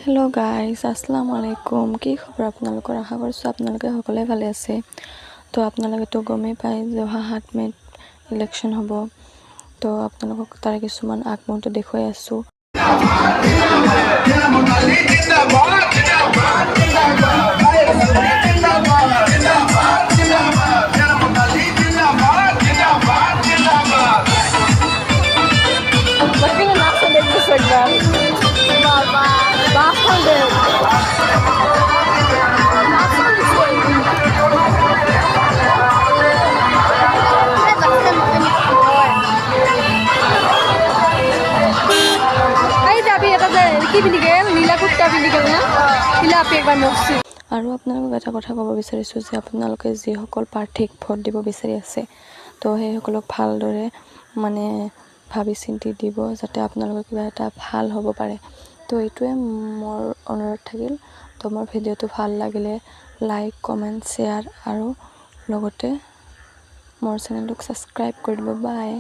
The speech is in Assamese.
হেল্ল' গাইজ, আসসালামু আলাইকুম। কি খবৰ আপোনালোকৰ? আশা কৰিছোঁ আপোনালোকে সকলোৱে ভালে আছে। তো আপোনালোকেতো গমেই পায় যে অহা 7 মে'ত ইলেকশ্যন হ'ব। তো আপোনালোকক তাৰে কিছুমান আগমুহূৰ্ত দেখুৱাই আছোঁ। আৰু আপোনালোকক এটা কথা ক'ব বিচাৰিছোঁ যে আপোনালোকে যিসকল প্ৰাৰ্থীক ভোট দিব বিচাৰি আছে, তো সেইসকলক ভালদৰে ভাবি চিন্তি দিব, যাতে আপোনালোকৰ কিবা এটা ভাল হ'ব পাৰে। তো এইটোৱে মোৰ অনুৰোধ থাকিল। তো মোৰ ভিডিঅ'টো ভাল লাগিলে লাইক, কমেণ্ট, শ্বেয়াৰ আৰু লগতে মোৰ চেনেলটোক ছাবস্ক্ৰাইব কৰি দিব। বাই।